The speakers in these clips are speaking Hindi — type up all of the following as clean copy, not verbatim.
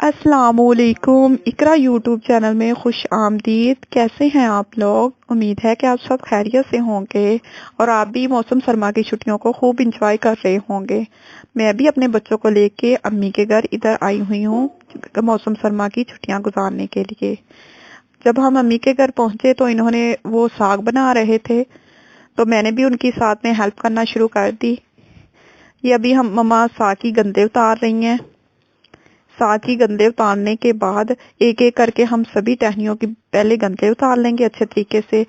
अस्सलामुअलैकुम इकरा यूट्यूब चैनल में खुश आमदीद। कैसे हैं आप लोग? उम्मीद है कि आप सब खैरियत से होंगे और आप भी मौसम सरमा की छुट्टियों को खूब इंजॉय कर रहे होंगे। मैं भी अपने बच्चों को लेके अम्मी के घर इधर आई हुई हूँ मौसम सरमा की छुट्टियां गुजारने के लिए। जब हम अम्मी के घर पहुंचे तो इन्होंने वो साग बना रहे थे, तो मैंने भी उनकी साथ में हेल्प करना शुरू कर दी। ये अभी हम मम्मा साग की गंदे उतार रही हैं। साग की गंदे उतारने के बाद एक एक करके हम सभी टहनियों की पहले गंदे उतार लेंगे अच्छे तरीके से।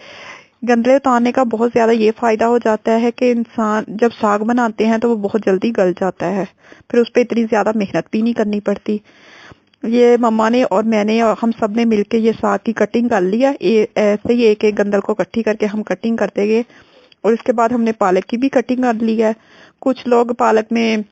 गंदे उतारने का बहुत ज्यादा ये फायदा हो जाता है कि इंसान जब साग बनाते हैं तो वो बहुत जल्दी गल जाता है, फिर उस पर इतनी ज्यादा मेहनत भी नहीं करनी पड़ती। ये मम्मा ने और मैंने और हम सब ने मिलके ये साग की कटिंग कर लिया। ये ऐसे ही एक एक गंदल को इकट्ठी करके हम कटिंग करते गए और इसके बाद हमने पालक की भी कटिंग कर ली है। कुछ लोग पालक में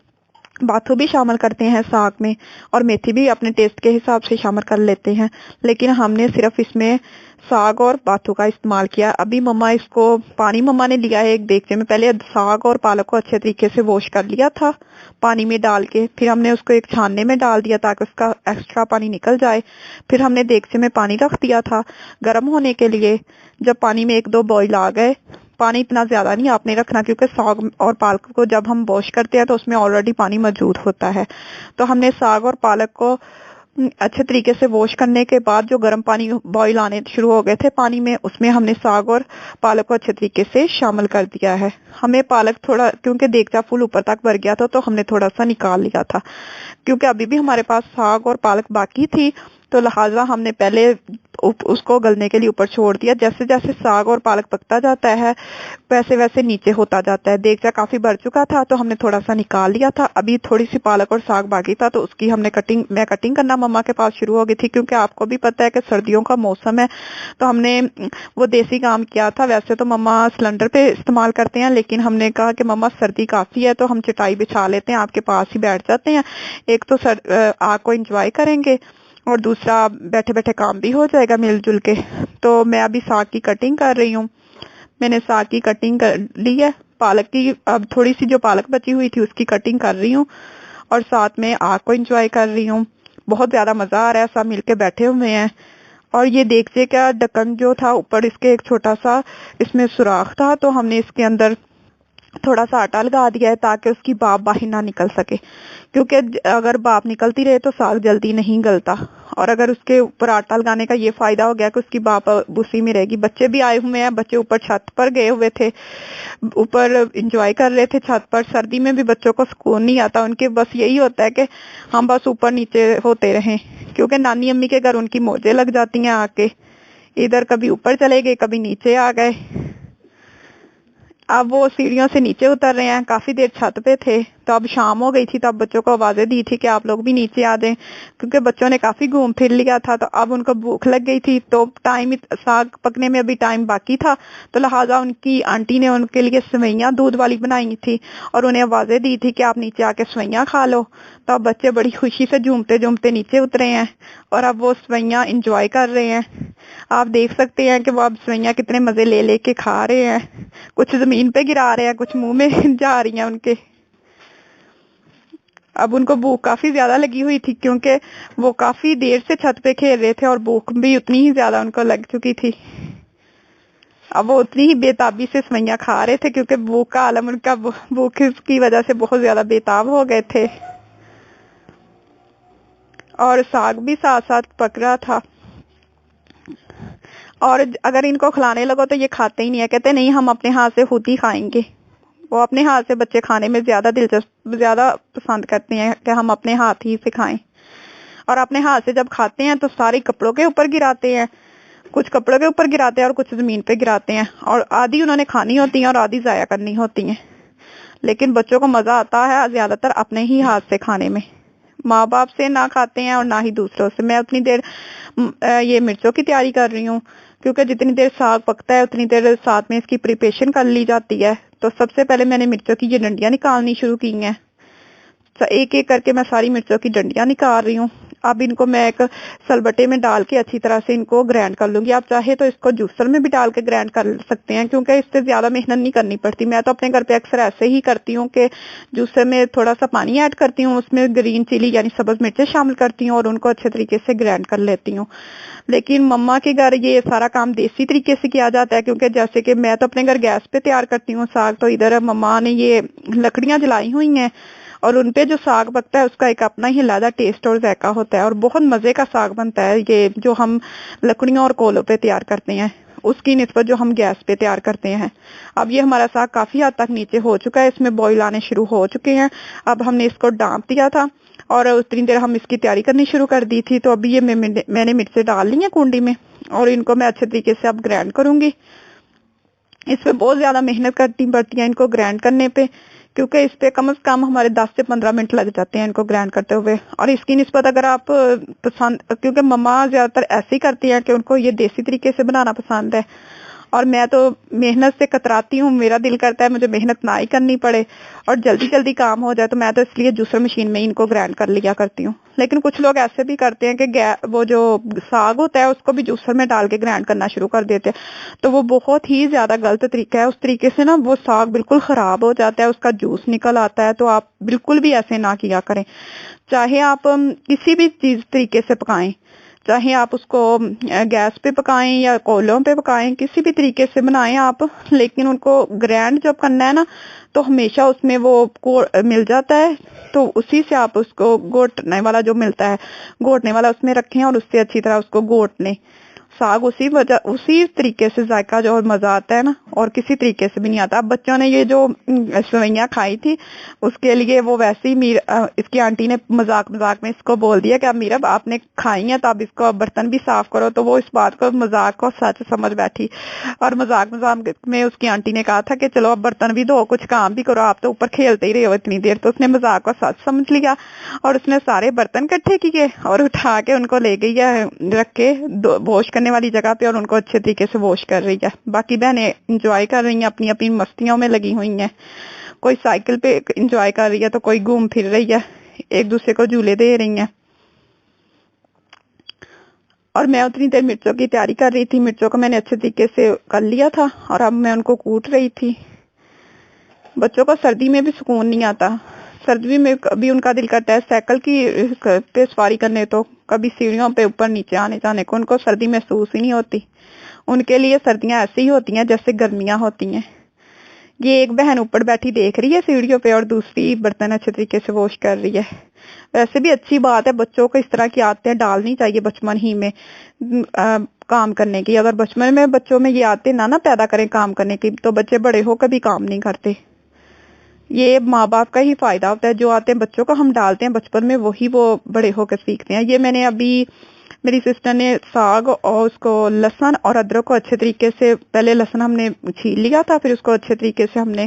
बाथू भी शामिल करते हैं साग में, और मेथी भी अपने टेस्ट के हिसाब से शामिल कर लेते हैं, लेकिन हमने सिर्फ इसमें साग और बाथू का इस्तेमाल किया। अभी मम्मा इसको पानी मम्मा ने लिया है एक देगचे में। पहले साग और पालक को अच्छे तरीके से वॉश कर लिया था पानी में डाल के, फिर हमने उसको एक छानने में डाल दिया ताकि उसका एक्स्ट्रा पानी निकल जाए। फिर हमने देगचे में पानी रख दिया था गर्म होने के लिए। जब पानी में एक दो बॉईल आ गए, पानी इतना ज्यादा नहीं आपने रखना क्योंकि साग और पालक को जब हम वॉश करते हैं तो उसमें ऑलरेडी पानी मौजूद होता है। तो हमने साग और पालक को अच्छे तरीके से वॉश करने के बाद जो गर्म पानी बॉईल आने शुरू हो गए थे पानी में, उसमें हमने साग और पालक को अच्छे तरीके से शामिल कर दिया है। हमें पालक थोड़ा, क्योंकि देगचा फुल ऊपर तक भर गया था तो हमने थोड़ा सा निकाल लिया था, क्योंकि अभी भी हमारे पास साग और पालक बाकी थी, तो लिहाजा हमने पहले उसको गलने के लिए ऊपर छोड़ दिया। जैसे जैसे साग और पालक पकता जाता है वैसे वैसे नीचे होता जाता है। देगचा काफी भर चुका था तो हमने थोड़ा सा निकाल लिया था। अभी थोड़ी सी पालक और साग बाकी था तो उसकी हमने मैं कटिंग करना मम्मा के पास शुरू हो गई थी, क्योंकि आपको भी पता है कि सर्दियों का मौसम है तो हमने वो देसी काम किया था। वैसे तो मम्मा सिलेंडर पे इस्तेमाल करते हैं, लेकिन हमने कहा कि मम्मा सर्दी काफी है तो हम चटाई बिछा लेते हैं, आपके पास ही बैठ जाते हैं। एक तो आग को एंजॉय करेंगे और दूसरा बैठे बैठे काम भी हो जाएगा मिलजुल के। तो मैं अभी साग की कटिंग कर रही हूँ। मैंने साग की कटिंग कर ली है। पालक की अब थोड़ी सी जो पालक बची हुई थी उसकी कटिंग कर रही हूँ और साथ में आग को एंजॉय कर रही हूँ। बहुत ज्यादा मजा आ रहा है, सब मिलके बैठे हुए हैं। और ये देगचे का ढक्कन जो था ऊपर इसके एक छोटा सा इसमें सुराख था, तो हमने इसके अंदर थोड़ा सा आटा लगा दिया है ताकि उसकी भाप बाहर ना निकल सके, क्योंकि अगर भाप निकलती रहे तो साग जल्दी नहीं गलता। और अगर उसके ऊपर आटा लगाने का ये फायदा हो गया कि उसकी भाप उसी में रहेगी। बच्चे भी आए हुए हैं, बच्चे ऊपर छत पर गए हुए थे, ऊपर एंजॉय कर रहे थे छत पर। सर्दी में भी बच्चों को सुकून नहीं आता, उनके बस यही होता है कि हम बस ऊपर नीचे होते रहें, क्योंकि नानी अम्मी के घर उनकी मौजें लग जाती हैं आके। इधर कभी ऊपर चले गए कभी नीचे आ गए। अब वो सीढ़ियों से नीचे उतर रहे हैं। काफी देर छत पे थे तो अब शाम हो गई थी, तो अब बच्चों को आवाजें दी थी कि आप लोग भी नीचे आ जाएं, क्योंकि बच्चों ने काफी घूम फिर लिया था तो अब उनको भूख लग गई थी। तो साग पकने में अभी टाइम बाकी था, तो लिहाजा उनकी आंटी ने उनके लिए सेवइयां दूध वाली बनाई थी और उन्हें आवाजें दी थी कि आप नीचे आके सेवइयां खा लो। तो अब बच्चे बड़ी खुशी से झूमते झूमते नीचे उतरे हैं और अब वो सेवइयां इंजॉय कर रहे हैं। आप देख सकते हैं कि वो अब सेवइयां कितने मजे ले लेके खा रहे हैं। कुछ जमीन पे गिरा रहे हैं, कुछ मुंह में जा रही हैं उनके। अब उनको भूख काफी ज्यादा लगी हुई थी, क्योंकि वो काफी देर से छत पे खेल रहे थे और भूख भी उतनी ही ज्यादा उनको लग चुकी थी। अब वो उतनी ही बेताबी से सेवइयां खा रहे थे, क्योंकि भूख का आलम उनका भूख की वजह से बहुत ज्यादा बेताब हो गए थे। और साग भी साथ साथ पक रहा था। और अगर इनको खिलाने लगो तो ये खाते ही नहीं है, कहते नहीं हम अपने हाथ से खुद ही खाएंगे। वो अपने हाथ से बच्चे खाने में ज्यादा पसंद करते हैं कि हम अपने हाथ ही से खाएं। और अपने हाथ से जब खाते हैं तो सारे कपड़ों के ऊपर गिराते हैं, कुछ कपड़ों के ऊपर गिराते हैं और कुछ जमीन पे गिराते हैं, और आधी उन्होंने खानी होती है और आधी जाया करनी होती है। लेकिन बच्चों को मजा आता है ज्यादातर अपने ही हाथ से खाने में। माँ बाप से ना खाते हैं और ना ही दूसरों से। मैं उतनी देर ये मिर्चों की तैयारी कर रही हूँ, क्योंकि जितनी देर साग पकता है उतनी देर साथ में इसकी प्रिपरेशन कर ली जाती है। तो सबसे पहले मैंने मिर्चों की ये डंडियां निकालनी शुरू की हैं। तो एक एक करके मैं सारी मिर्चों की डंडियां निकाल रही हूँ। अब इनको मैं एक सलबट्टे में डाल के अच्छी तरह से इनको ग्राइंड कर लूंगी। आप चाहे तो इसको जूसर में भी डाल के ग्राइंड कर सकते हैं, क्योंकि इससे ज्यादा मेहनत नहीं करनी पड़ती। मैं तो अपने घर पे अक्सर ऐसे ही करती हूँ कि जूसर में थोड़ा सा पानी ऐड करती हूँ, उसमें ग्रीन चिली यानी सब्ज मिर्चें शामिल करती हूँ और उनको अच्छे तरीके से ग्राइंड कर लेती हूँ। लेकिन मम्मा के घर ये सारा काम देसी तरीके से किया जाता है, क्योंकि जैसे कि मैं तो अपने घर गैस पे तैयार करती हूँ साग, तो इधर मम्मा ने ये लकड़ियां जलाई हुई हैं और उनपे जो साग पकता है उसका एक अपना ही अलग टेस्ट और जायका होता है और बहुत मजे का साग बनता है। ये जो हम लकड़ियों और कोलों पे तैयार करते हैं उसकी निस्बत जो हम गैस पे तैयार करते हैं। अब ये हमारा साग काफी हद तक नीचे हो चुका है, इसमें बॉईल आने शुरू हो चुके हैं। अब हमने इसको डांप दिया था और उतनी देर हम इसकी तैयारी करनी शुरू कर दी थी। तो अभी ये मैंने मिर्चें डाल ली हैं कुंडी में और इनको मैं अच्छे तरीके से अब ग्राइंड करूंगी। इसमें बहुत ज्यादा मेहनत करनी पड़ती है इनको ग्राइंड करने पे, क्योंकि इस पे कम से कम हमारे 10 से 15 मिनट लग जाते हैं इनको ग्राइंड करते हुए। और इसकी निस्बत अगर आप पसंद, क्योंकि मम्मा ज्यादातर ऐसे ही करती हैं कि उनको ये देसी तरीके से बनाना पसंद है और मैं तो मेहनत से कतराती हूँ, मेरा दिल करता है मुझे मेहनत ना ही करनी पड़े और जल्दी जल्दी काम हो जाए, तो मैं तो इसलिए जूसर मशीन में ही इनको ग्राइंड कर लिया करती हूँ। लेकिन कुछ लोग ऐसे भी करते हैं कि वो जो साग होता है उसको भी जूसर में डाल के ग्राइंड करना शुरू कर देते हैं, तो वो बहुत ही ज्यादा गलत तरीका है। उस तरीके से ना वो साग बिल्कुल खराब हो जाता है, उसका जूस निकल आता है। तो आप बिल्कुल भी ऐसे ना किया करें। चाहे आप किसी भी चीज तरीके से पकाएं, चाहे आप उसको गैस पे पकाएं या कोयलों पे पकाएं, किसी भी तरीके से बनाएं आप, लेकिन उनको ग्राइंड जब करना है ना तो हमेशा उसमें वो मिल जाता है, तो उसी से आप उसको घोटने वाला जो मिलता है घोटने वाला उसमें रखें और उससे अच्छी तरह उसको घोट लें। साग उसी तरीके से जायका जो और मजा आता है ना, और किसी तरीके से भी नहीं आता। अब बच्चों ने ये जो सेवइयां खाई थी उसके लिए वो वैसे ही इसकी आंटी ने मजाक मजाक में इसको बोल दिया कि अब मीरा आपने खाई है तो अब इसको बर्तन भी साफ करो, तो वो इस बात को मजाक को सच समझ बैठी और मजाक मजाक में उसकी आंटी ने कहा था कि चलो अब बर्तन भी धो, कुछ काम भी करो, आप तो ऊपर खेलते ही रहे हो इतनी देर। तो उसने मजाक को सच समझ लिया और उसने सारे बर्तन इकट्ठे किए और उठा के उनको ले गई है रख के वॉश करने वाली जगह पे और उनको अच्छे तरीके से वॉश कर रही है। बाकी बहनें एंजॉय कर रही हैं, अपनी अपनी मस्तियों में लगी हुई हैं। कोई साइकिल पे एंजॉय कर रही है तो कोई घूम फिर रही है, एक दूसरे को झूले दे रही हैं। और मैं उतनी देर मिर्चों की तैयारी कर रही थी। मिर्चों को मैंने अच्छे तरीके से कर लिया था और अब मैं उनको कूट रही थी। बच्चों को सर्दी में भी सुकून नहीं आता। सर्दी में कभी उनका दिल करता है साइकिल की पे सवारी करने, तो कभी सीढ़ियों पे ऊपर नीचे आने जाने को। उनको सर्दी महसूस ही नहीं होती। उनके लिए सर्दियां ऐसी ही होती हैं जैसे गर्मियां होती हैं। ये एक बहन ऊपर बैठी देख रही है सीढ़ियों पे और दूसरी बर्तन अच्छे तरीके से वॉश कर रही है। वैसे भी अच्छी बात है, बच्चों को इस तरह की आदतें डालनी चाहिए बचपन ही में काम करने की। अगर बचपन में बच्चों में ये आदतें ना पैदा करें काम करने की, तो बच्चे बड़े होकर भी काम नहीं करते। ये माँ बाप का ही फायदा होता है, जो आते बच्चों को हम डालते हैं बचपन में वही वो बड़े होकर सीखते हैं। ये मैंने अभी मेरी सिस्टर ने साग और उसको लहसुन और अदरक को अच्छे तरीके से, पहले लहसुन हमने छील लिया था, फिर उसको अच्छे तरीके से हमने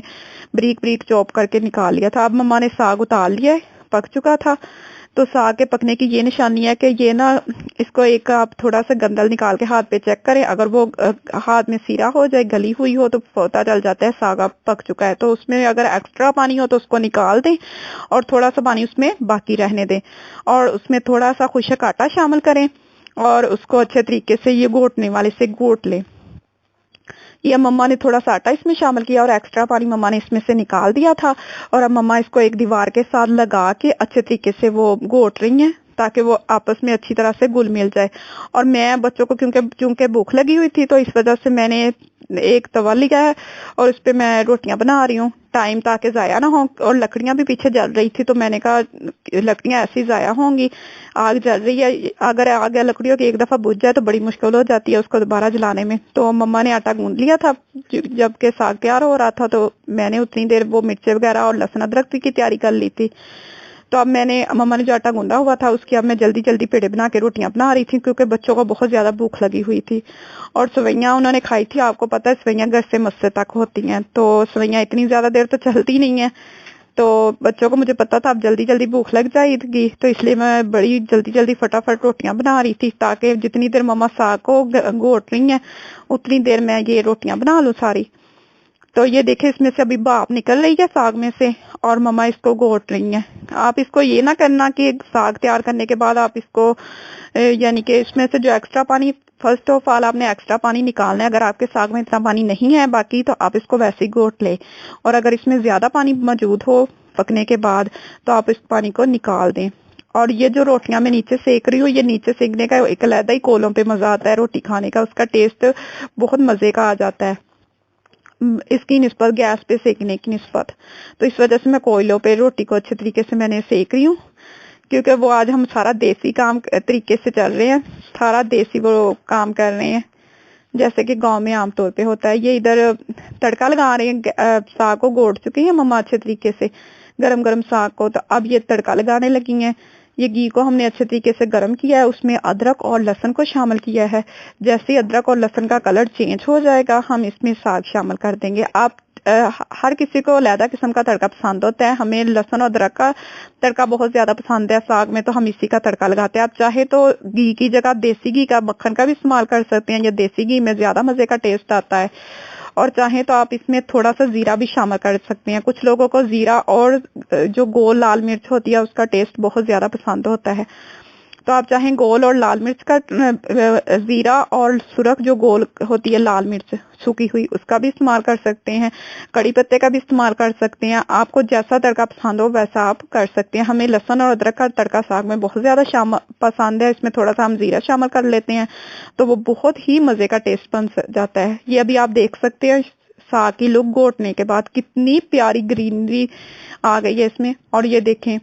बारीक बारीक चॉप करके निकाल लिया था। अब मम्मा ने साग उतार लिया है, पक चुका था। तो साग के पकने की ये निशानी है कि ये ना, इसको एक आप थोड़ा सा गंदल निकाल के हाथ पे चेक करें, अगर वो हाथ में सीरा हो जाए, गली हुई हो, तो पता चल जाता है साग अब पक चुका है। तो उसमें अगर एक्स्ट्रा पानी हो तो उसको निकाल दें और थोड़ा सा पानी उसमें बाकी रहने दें और उसमें थोड़ा सा खुशक आटा शामिल करें और उसको अच्छे तरीके से ये घोटने वाले से घोट लें। ये मम्मा ने थोड़ा सा आटा इसमें शामिल किया और एक्स्ट्रा पानी मम्मा ने इसमें से निकाल दिया था और अब मम्मा इसको एक दीवार के साथ लगा के अच्छे तरीके से वो घोट रही हैं ताकि वो आपस में अच्छी तरह से घुल मिल जाए। और मैं बच्चों को क्योंकि भूख लगी हुई थी तो इस वजह से मैंने एक तवा लिया है और उस पे मैं रोटियां बना रही हूँ, टाइम ताकि जाया ना हो। और लकड़ियां भी पीछे जल रही थी तो मैंने कहा लकड़ियां ऐसी जाया होंगी, आग जल रही है, अगर आग लकड़ियों की एक दफा बुझ जाए तो बड़ी मुश्किल हो जाती है उसको दोबारा जलाने में। तो मम्मा ने आटा गूंद लिया था जबकि साग तैयार हो रहा था, तो मैंने उतनी देर वो मिर्चे वगैरह और लहसुन अदरक की तैयारी कर ली थी। तो अब मम्मा ने जो आटा गूंदा हुआ था उसकी अब मैं जल्दी जल्दी पेड़े बना के रोटियां बना रही थी, क्योंकि बच्चों को बहुत ज्यादा भूख लगी हुई थी। और सवैयां उन्होंने खाई थी, आपको पता है सवैयां घर से मस्से तक होती हैं, तो सवैयां इतनी ज्यादा देर तो चलती नहीं है। तो बच्चों को मुझे पता था अब जल्दी जल्दी भूख लग जाएगी, तो इसलिए मैं बड़ी जल्दी जल्दी फटाफट रोटियां बना रही थी ताकि जितनी देर मम्मा साग को घोट रही हैं उतनी देर मैं ये रोटियां बना लूं सारी। तो ये देखे इसमें से अभी भाप निकल रही है साग में से और मम्मा इसको घोट रही हैं। आप इसको ये ना करना कि साग तैयार करने के बाद आप इसको यानी कि इसमें से जो एक्स्ट्रा पानी, फर्स्ट ऑफ ऑल आपने एक्स्ट्रा पानी निकालना है। अगर आपके साग में इतना पानी नहीं है बाकी तो आप इसको वैसे ही घोट ले, और अगर इसमें ज़्यादा पानी मौजूद हो पकने के बाद तो आप इस पानी को निकाल दें। और ये जो रोटियां मैं नीचे सेक रही हूँ, ये नीचे सेकने का एक अलग ही कोलों पे मज़ा आता है रोटी खाने का, उसका टेस्ट बहुत मज़े का आ जाता है इसकी निस्बत गैस पे सेकने की निस्बत। तो इस वजह से मैं कोयलों पे रोटी को अच्छे तरीके से मैंने सेक रही हूँ, क्योंकि वो आज हम सारा देसी काम तरीके से चल रहे हैं, सारा देसी वो काम कर रहे हैं जैसे कि गांव में आमतौर पे होता है। ये इधर तड़का लगा रहे हैं, साग को घोट चुकी हैं मम्मा अच्छे तरीके से गरम गरम साग को, तो अब ये तड़का लगाने लगी हैं। ये घी को हमने अच्छे तरीके से गर्म किया है, उसमें अदरक और लहसुन को शामिल किया है। जैसे ही अदरक और लहसुन का कलर चेंज हो जाएगा हम इसमें साग शामिल कर देंगे। आप हर किसी को अलग किस्म का तड़का पसंद होता है, हमें लहसुन और अदरक का तड़का बहुत ज्यादा पसंद है साग में, तो हम इसी का तड़का लगाते हैं। आप चाहे तो घी की जगह देसी घी का, मक्खन का भी इस्तेमाल कर सकते हैं, या देसी घी में ज्यादा मजे का टेस्ट आता है। और चाहे तो आप इसमें थोड़ा सा जीरा भी शामिल कर सकते हैं। कुछ लोगों को जीरा और जो गोल लाल मिर्च होती है उसका टेस्ट बहुत ज्यादा पसंद होता है, तो आप चाहें गोल और लाल मिर्च का, जीरा और सुरख जो गोल होती है लाल मिर्च सूखी हुई, उसका भी इस्तेमाल कर सकते हैं। कड़ी पत्ते का भी इस्तेमाल कर सकते हैं। आपको जैसा तड़का पसंद हो वैसा आप कर सकते हैं। हमें लहसुन और अदरक का तड़का साग में बहुत ज्यादा पसंद है, इसमें थोड़ा सा हम जीरा शामिल कर लेते हैं तो वो बहुत ही मजे का टेस्ट बन जाता है। ये अभी आप देख सकते हैं साग की लुक घोटने के बाद कितनी प्यारी ग्रीनरी आ गई है इसमें। और ये देखें,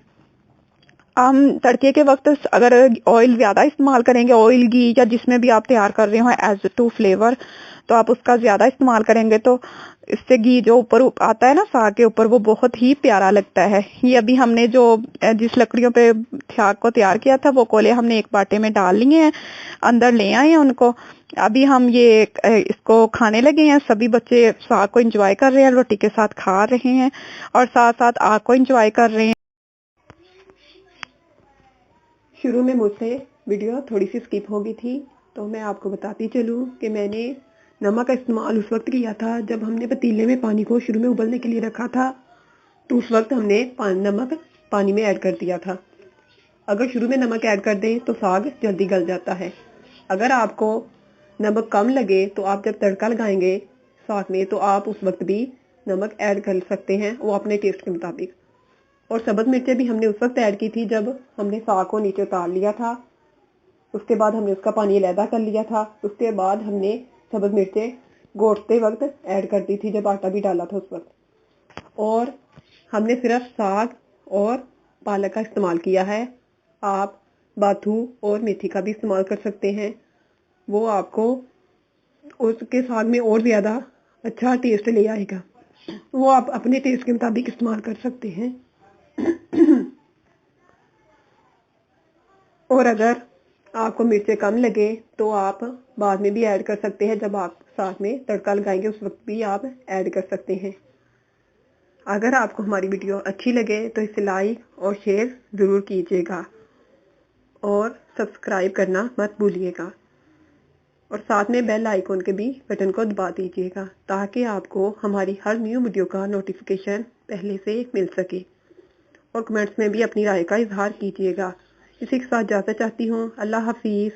हम तड़के के वक्त अगर ऑयल ज्यादा इस्तेमाल करेंगे, ऑयल घी या जिसमें भी आप तैयार कर रहे हो एज टू फ्लेवर, तो आप उसका ज्यादा इस्तेमाल करेंगे तो इससे घी जो ऊपर आता है ना साग के ऊपर, वो बहुत ही प्यारा लगता है। ये अभी हमने जो जिस लकड़ियों पे साग को तैयार किया था वो कोले हमने एक बाटे में डाल लिए हैं, अंदर ले आए हैं उनको। अभी हम ये इसको खाने लगे हैं। सभी बच्चे साग को एंजॉय कर रहे हैं, रोटी के साथ खा रहे हैं और साथ साथ आग को एंजॉय कर रहे हैं। शुरू में मुझसे वीडियो थोड़ी सी स्किप हो गई थी, तो मैं आपको बताती चलूँ कि मैंने नमक का इस्तेमाल उस वक्त किया था जब हमने पतीले में पानी को शुरू में उबलने के लिए रखा था, तो उस वक्त हमने नमक पानी में ऐड कर दिया था। अगर शुरू में नमक ऐड कर दें तो साग जल्दी गल जाता है। अगर आपको नमक कम लगे तो आप जब तड़का लगाएंगे साग में तो आप उस वक्त भी नमक ऐड कर सकते हैं, वो अपने टेस्ट के मुताबिक। और सब्ज़ मिर्चें भी हमने उस वक्त ऐड की थी जब हमने साग को नीचे उतार लिया था, उसके बाद हमने उसका पानी अलहदा कर लिया था। उसके बाद हमने सब्ज़ मिर्चें घोटते वक्त ऐड कर दी थी जब आटा भी डाला था उस वक्त। और हमने सिर्फ साग और पालक का इस्तेमाल किया है। आप बाथू और मेथी का भी इस्तेमाल कर सकते हैं, वो आपको उसके साग में और ज़्यादा अच्छा टेस्ट ले आएगा। वो आप अपने टेस्ट के मुताबिक इस्तेमाल कर सकते हैं। और अगर आपको मिर्चें कम लगे तो आप बाद में भी ऐड कर सकते हैं, जब आप साग में तड़का लगाएंगे उस वक्त भी आप ऐड कर सकते हैं। अगर आपको हमारी वीडियो अच्छी लगे तो इसे लाइक और शेयर ज़रूर कीजिएगा और सब्सक्राइब करना मत भूलिएगा, और साथ में बेल आइकॉन के भी बटन को दबा दीजिएगा ताकि आपको हमारी हर न्यू वीडियो का नोटिफिकेशन पहले से मिल सके। और कमेंट्स में भी अपनी राय का इजहार कीजिएगा। इसी के साथ इजाज़त चाहती हूँ। अल्लाह हाफिज़।